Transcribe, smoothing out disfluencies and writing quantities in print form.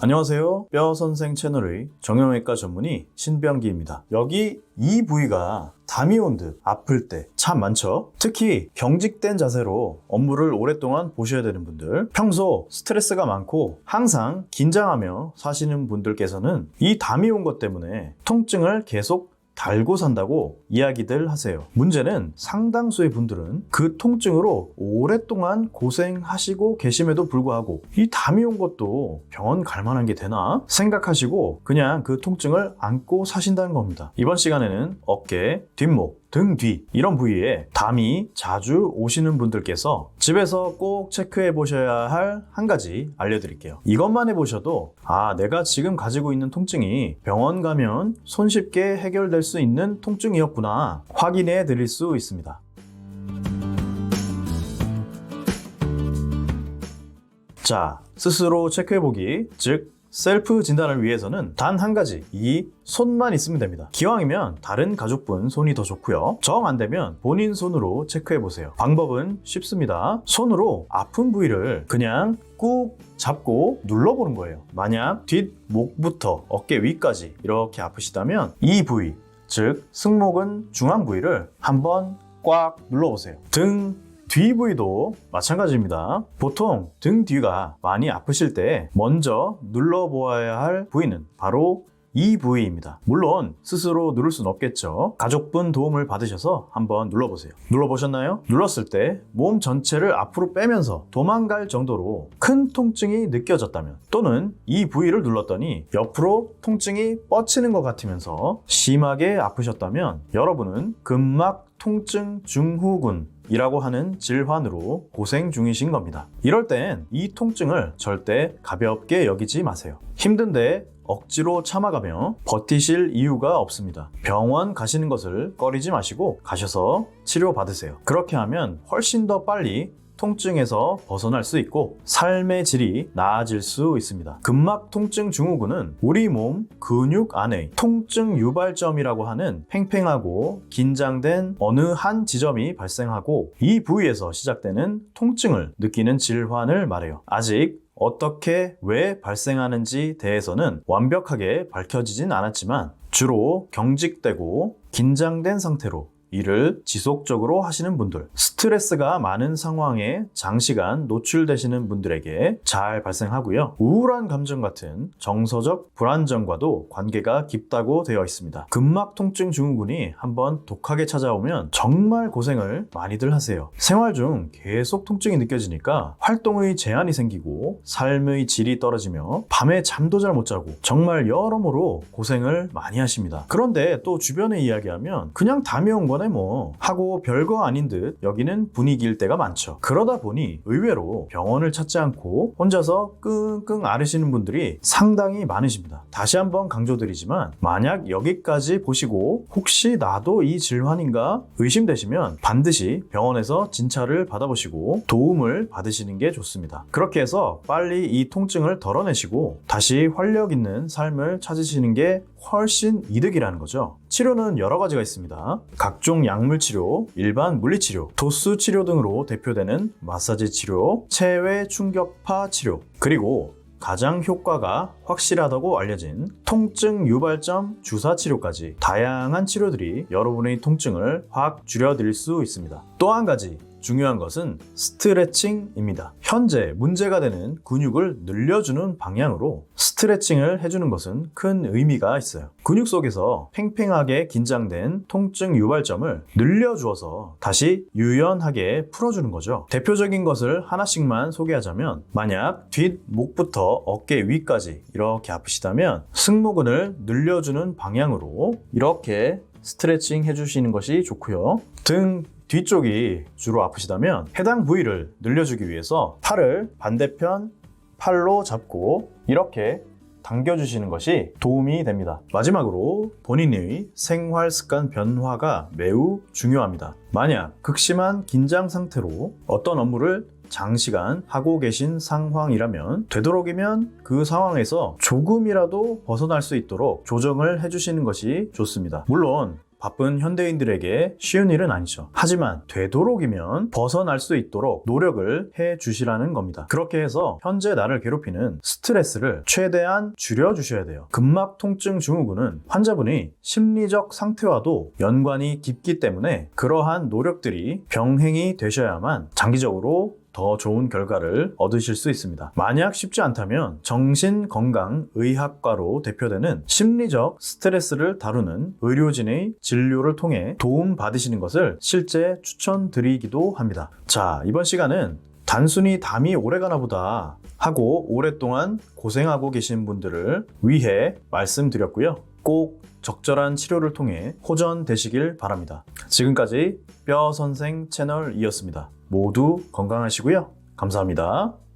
안녕하세요. 뼈선생 채널의 정형외과 전문의 신병기입니다. 여기 이 부위가 담이 온 듯 아플 때 참 많죠. 특히 경직된 자세로 업무를 오랫동안 보셔야 되는 분들, 평소 스트레스가 많고 항상 긴장하며 사시는 분들께서는 이 담이 온 것 때문에 통증을 계속 달고 산다고 이야기들 하세요. 문제는 상당수의 분들은 그 통증으로 오랫동안 고생하시고 계심에도 불구하고 이 담이 온 것도 병원 갈 만한 게 되나 생각하시고 그냥 그 통증을 안고 사신다는 겁니다. 이번 시간에는 어깨, 뒷목, 등 뒤 이런 부위에 담이 자주 오시는 분들께서 집에서 꼭 체크해 보셔야 할 한 가지 알려드릴게요. 이것만 해보셔도 내가 지금 가지고 있는 통증이 병원 가면 손쉽게 해결될 수 있는 통증이었구나 확인해 드릴 수 있습니다. 자, 스스로 체크해보기, 즉 셀프 진단을 위해서는 단 한 가지, 이 손만 있으면 됩니다. 기왕이면 다른 가족분 손이 더 좋고요. 정 안 되면 본인 손으로 체크해보세요. 방법은 쉽습니다. 손으로 아픈 부위를 그냥 꾹 잡고 눌러보는 거예요. 만약 뒷목부터 어깨 위까지 이렇게 아프시다면 이 부위, 즉 승모근 중앙 부위를 한번 꽉 눌러보세요. 등 뒤 부위도 마찬가지입니다. 보통 등 뒤가 많이 아프실 때 먼저 눌러보아야 할 부위는 바로 이 부위입니다. 물론 스스로 누를 순 없겠죠. 가족분 도움을 받으셔서 한번 눌러보세요. 눌러보셨나요? 눌렀을 때 몸 전체를 앞으로 빼면서 도망갈 정도로 큰 통증이 느껴졌다면, 또는 이 부위를 눌렀더니 옆으로 통증이 뻗치는 것 같으면서 심하게 아프셨다면 여러분은 근막 통증 증후군 이라고 하는 질환으로 고생 중이신 겁니다. 이럴 땐 이 통증을 절대 가볍게 여기지 마세요. 힘든데 억지로 참아가며 버티실 이유가 없습니다. 병원 가시는 것을 꺼리지 마시고 가셔서 치료받으세요. 그렇게 하면 훨씬 더 빨리 통증에서 벗어날 수 있고 삶의 질이 나아질 수 있습니다. 근막 통증 증후군은 우리 몸 근육 안에 통증 유발점이라고 하는 팽팽하고 긴장된 어느 한 지점이 발생하고 이 부위에서 시작되는 통증을 느끼는 질환을 말해요. 아직 어떻게 왜 발생하는지 대해서는 완벽하게 밝혀지진 않았지만 주로 경직되고 긴장된 상태로 이를 지속적으로 하시는 분들, 스트레스가 많은 상황에 장시간 노출되시는 분들에게 잘 발생하고요. 우울한 감정 같은 정서적 불안정과도 관계가 깊다고 되어 있습니다. 근막 통증 증후군이 한번 독하게 찾아오면 정말 고생을 많이들 하세요. 생활 중 계속 통증이 느껴지니까 활동의 제한이 생기고 삶의 질이 떨어지며 밤에 잠도 잘 못 자고 정말 여러모로 고생을 많이 하십니다. 그런데 또 주변에 이야기하면 그냥 담이 온 거네 뭐 하고 별거 아닌 듯 여기는 분위기일 때가 많죠. 그러다 보니 의외로 병원을 찾지 않고 혼자서 끙끙 앓으시는 분들이 상당히 많으십니다. 다시 한번 강조드리지만 만약 여기까지 보시고 혹시 나도 이 질환인가 의심되시면 반드시 병원에서 진찰을 받아보시고 도움을 받으시는 게 좋습니다. 그렇게 해서 빨리 이 통증을 덜어내시고 다시 활력 있는 삶을 찾으시는 게 훨씬 이득이라는 거죠. 치료는 여러 가지가 있습니다. 각종 약물 치료, 일반 물리 치료, 도수 치료 등으로 대표되는 마사지 치료, 체외 충격파 치료, 그리고 가장 효과가 확실하다고 알려진 통증 유발점 주사 치료까지 다양한 치료들이 여러분의 통증을 확 줄여드릴 수 있습니다. 또 한 가지 중요한 것은 스트레칭입니다. 현재 문제가 되는 근육을 늘려주는 방향으로 스트레칭을 해주는 것은 큰 의미가 있어요. 근육 속에서 팽팽하게 긴장된 통증 유발점을 늘려주어서 다시 유연하게 풀어주는 거죠. 대표적인 것을 하나씩만 소개하자면, 만약 뒷목부터 어깨 위까지 이렇게 아프시다면 승모근을 늘려주는 방향으로 이렇게 스트레칭 해주시는 것이 좋고요. 등 뒤쪽이 주로 아프시다면 해당 부위를 늘려주기 위해서 팔을 반대편 팔로 잡고 이렇게 당겨주시는 것이 도움이 됩니다. 마지막으로 본인의 생활 습관 변화가 매우 중요합니다. 만약 극심한 긴장 상태로 어떤 업무를 장시간 하고 계신 상황이라면 되도록이면 그 상황에서 조금이라도 벗어날 수 있도록 조정을 해주시는 것이 좋습니다. 물론 바쁜 현대인들에게 쉬운 일은 아니죠. 하지만 되도록이면 벗어날 수 있도록 노력을 해 주시라는 겁니다. 그렇게 해서 현재 나를 괴롭히는 스트레스를 최대한 줄여주셔야 돼요. 근막 통증 증후군은 환자분의 심리적 상태와도 연관이 깊기 때문에 그러한 노력들이 병행이 되셔야만 장기적으로 더 좋은 결과를 얻으실 수 있습니다. 만약 쉽지 않다면 정신건강의학과로 대표되는 심리적 스트레스를 다루는 의료진의 진료를 통해 도움 받으시는 것을 실제 추천드리기도 합니다. 자, 이번 시간은 단순히 담이 오래가나 보다 하고 오랫동안 고생하고 계신 분들을 위해 말씀드렸고요. 꼭 적절한 치료를 통해 호전되시길 바랍니다. 지금까지 뼈선생 채널이었습니다. 모두 건강하시고요. 감사합니다.